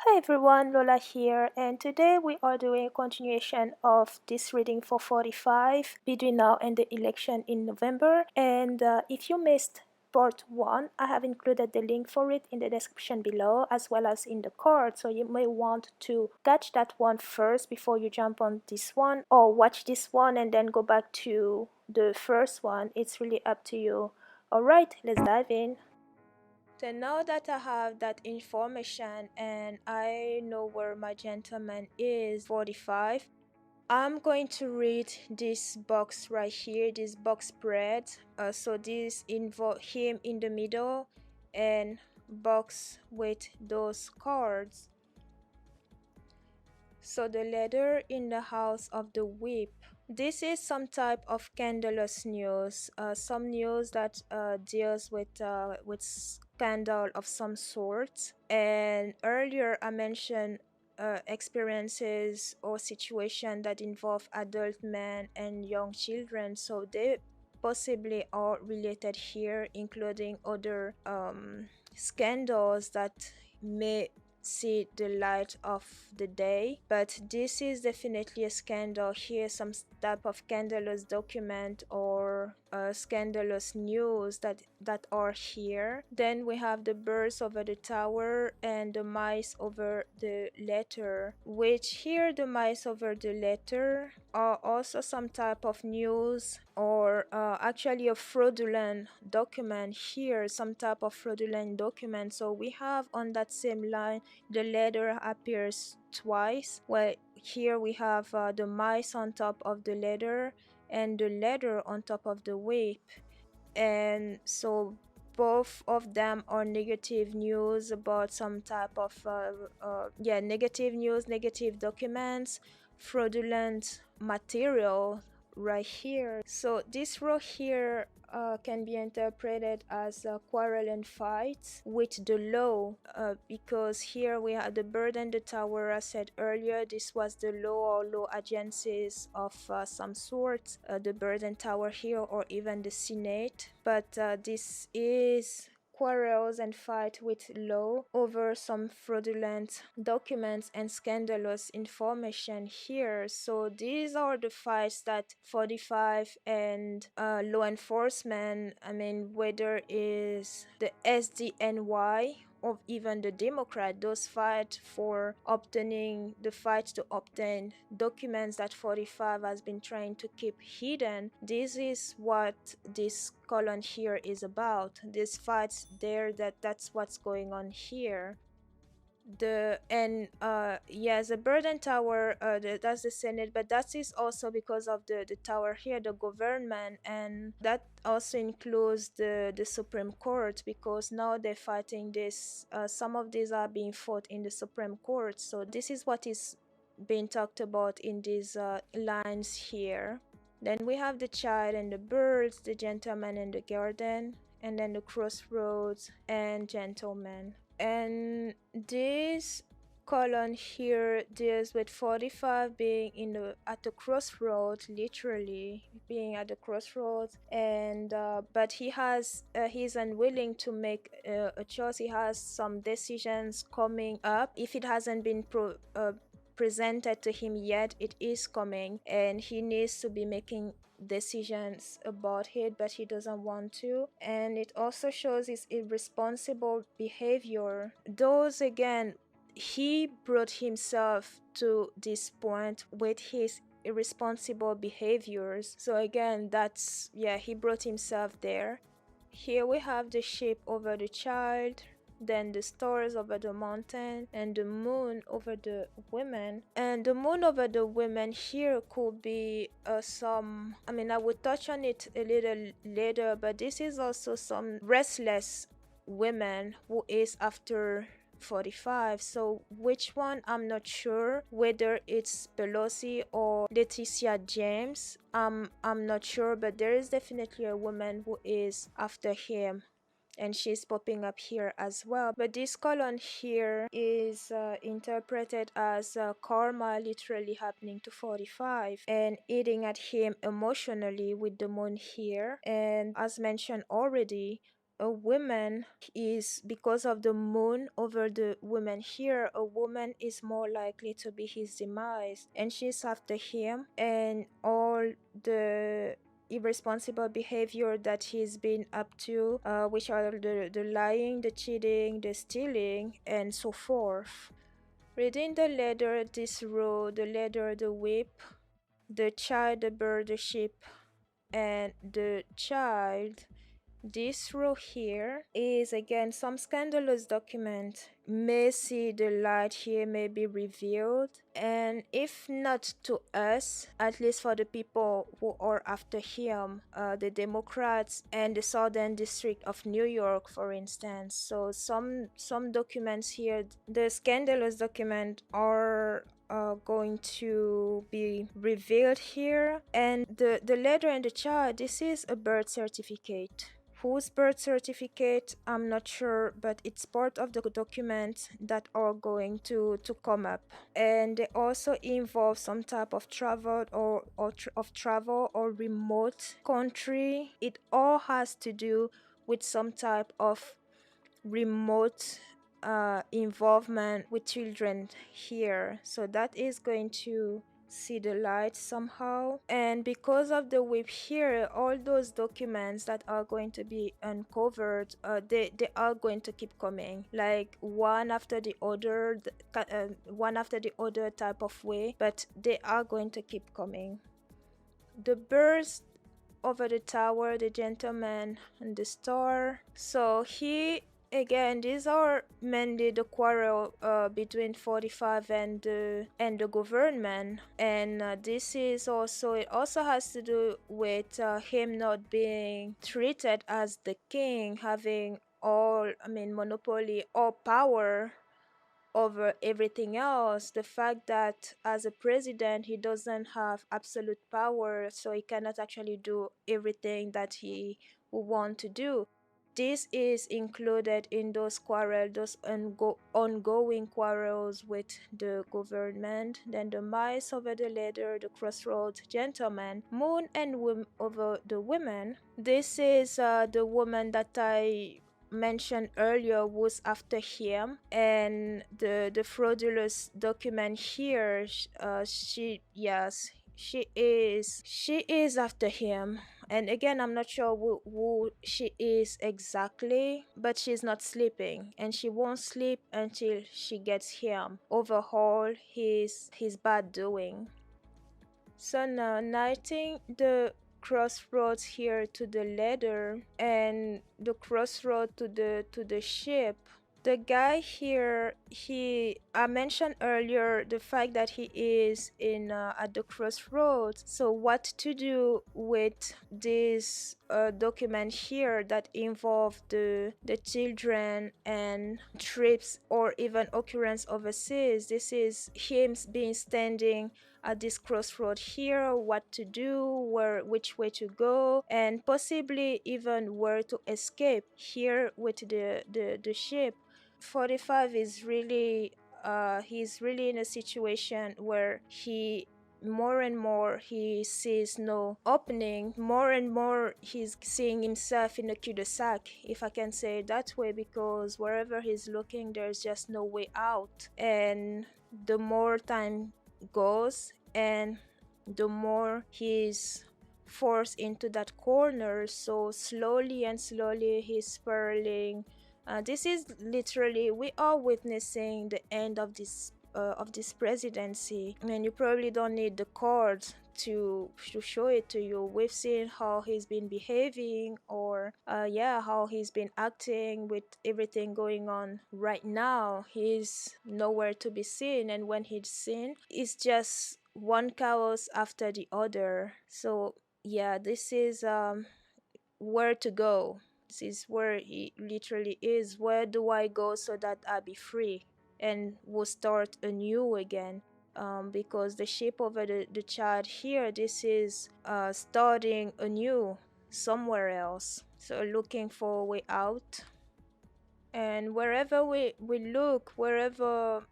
Hi everyone, Lola here, and today we are doing a continuation of this reading for 45 between now and the election in November. And if you missed part 1, I have included the link for it in the description below as well as in the card, so you may want to catch that one first before you jump on this one, or watch this one and then go back to the first one. It's really up to you. Alright, let's dive in. So now that I have that information and I know where my gentleman is, 45, I'm going to read this box right here, this box spread. So this involve him in the middle and box with those cards. So the letter in the house of the whip. This is some type of scandalous news, some news that deals with scandal of some sort. And earlier I mentioned experiences or situation that involve adult men and young children, so they possibly are related here, including other scandals that may see the light of the day. But this is definitely a scandal here, some type of scandalous document or scandalous news that are here. Then we have the birds over the tower and the mice over the letter, which here the mice over the letter are also some type of news or actually a fraudulent document here, some type of fraudulent document. So we have on that same line the letter appears twice. Well, here we have the mice on top of the letter and the letter on top of the whip, and so both of them are negative news about some type of negative news, negative documents, fraudulent material right here. So this row here can be interpreted as a quarrel and fight with the law, because here we have the bird and the tower. I said earlier this was the law or law agencies of some sort, the bird and tower here, or even the Senate. But this is quarrels and fight with law over some fraudulent documents and scandalous information here. So these are the fights that 45 and law enforcement, I mean, whether is the SDNY or even the Democrat, those fight for obtaining the fight to obtain documents that 45 has been trying to keep hidden. This is what this column here is about. These fights there, that's what's going on here. The bird and tower, that's the Senate, but that is also because of the tower here, the government, and that also includes the Supreme Court, because now they're fighting this, some of these are being fought in the Supreme Court. So this is what is being talked about in these lines here. Then we have the child and the birds, the gentleman and the garden, and then the crossroads and gentleman. And this column here deals with 45 being at the crossroads, literally being at the crossroads, and but he's unwilling to make a choice. He has some decisions coming up. If it hasn't been presented to him yet, it is coming, and he needs to be making decisions about it, but he doesn't want to. And it also shows his irresponsible behavior. Those, again, he brought himself to this point with his irresponsible behaviors. So again, that's, yeah, he brought himself there. Here we have the sheep over the child, then the stars over the mountain, and the moon over the women. And the moon over the women here could be some, I mean, I will touch on it a little later, but this is also some restless women who is after 45. So which one, I'm not sure, whether it's Pelosi or Leticia James, I'm not sure, but there is definitely a woman who is after him, and she's popping up here as well. But this column here is interpreted as karma literally happening to 45 and eating at him emotionally with the moon here. And as mentioned already, a woman is, because of the moon over the woman here, a woman is more likely to be his demise, and she's after him, and all the irresponsible behavior that he's been up to, which are the lying, the cheating, the stealing, and so forth. Reading the letter, this row, the letter, the whip, the child, the bird, the sheep, and the child. This row here is again some scandalous document. May see the light here, may be revealed, and if not to us, at least for the people who are after him, the Democrats and the Southern District of New York, for instance. So some documents here, the scandalous document, are going to be revealed here. And the letter and the child, this is a birth certificate. Whose birth certificate, I'm not sure, but it's part of the documents that are going to come up. And they also involve some type of travel of travel or remote country. It all has to do with some type of remote involvement with children here. So that is going to see the light somehow. And because of the whip here, all those documents that are going to be uncovered, they are going to keep coming, like one after the other, one after the other type of way, but they are going to keep coming. The birds over the tower, the gentleman and the star. So he, again, these are mainly the quarrel between 45 and the government, and this is also, it also has to do with him not being treated as the king, having all, I mean, monopoly or power over everything else. The fact that as a president he doesn't have absolute power, so he cannot actually do everything that he would want to do. This is included in those quarrels, those ongoing quarrels with the government. Then the mice over the ladder, the crossroads gentleman, moon and over the women. This is the woman that I mentioned earlier was after him, and the fraudulent document here, she, yes, she is after him. And again, I'm not sure who she is exactly, but she's not sleeping, and she won't sleep until she gets him, overhaul his bad doing. So now, knighting the crossroads here to the ladder and the crossroad to the ship. The guy here, he, I mentioned earlier the fact that he is in at the crossroads. So what to do with this document here that involve the children and trips or even occurrence overseas? This is him being standing at this crossroad here, what to do, which way to go, and possibly even where to escape here with the ship. 45 is really he's really in a situation where he, more and more he sees no opening, more and more he's seeing himself in a cul-de-sac, if I can say it that way, because wherever he's looking there's just no way out. And the more time goes, and the more he's forced into that corner, so slowly and slowly he's spiraling. This is literally, we are witnessing the end of this presidency. I mean, you probably don't need the cards to show it to you. We've seen how he's been behaving, or yeah, how he's been acting with everything going on right now. He's nowhere to be seen, and when he's seen, it's just one chaos after the other. So yeah, this is where to go. This is where he literally is. Where do I go so that I be free and will start anew again? Because the shape over the child here, this is starting anew somewhere else. So looking for a way out. And wherever we look, wherever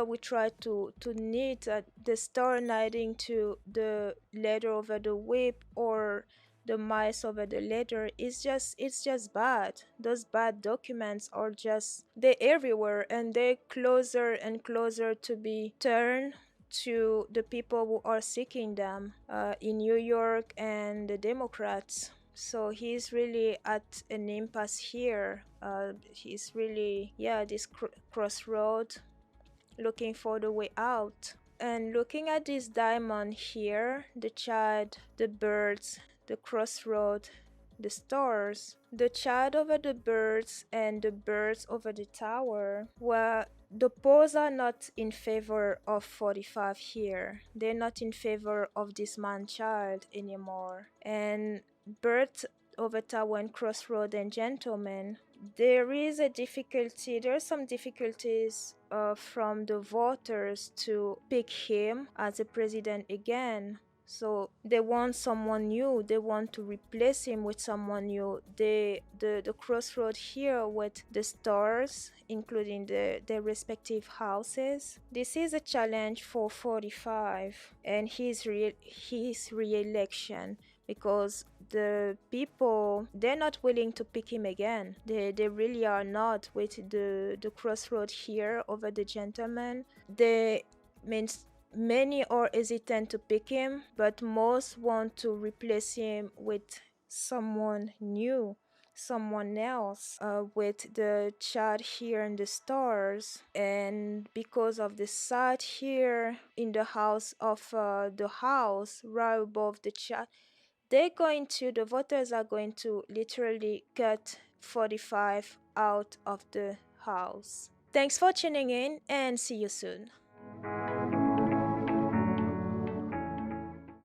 we try to knit the star knitting to the letter over the whip, or the mice over the letter. It's just bad. Those bad documents are just they're everywhere, and they're closer and closer to be turned to the people who are seeking them in New York and the Democrats. So he's really at an impasse here. He's really, yeah, this crossroad, looking for the way out. And looking at this diamond here, the child, the birds, the crossroad, the stars, the child over the birds and the birds over the tower, well, the polls are not in favor of 45 here. They're not in favor of this man child anymore. And birds over tower and crossroad and gentlemen, there is a difficulty, there are some difficulties from the voters to pick him as a president again. So they want someone new. They want to replace him with someone new. The crossroad here with the stars, including their respective houses. This is a challenge for 45 and his re-election, because the people, they're not willing to pick him again. They really are not. With the crossroad here over the gentleman, they means many are hesitant to pick him, but most want to replace him with someone new, someone else, with the child here in the stars. And because of the site here in the house of the house right above the child, the voters are going to literally cut 45 out of the house. Thanks for tuning in and see you soon.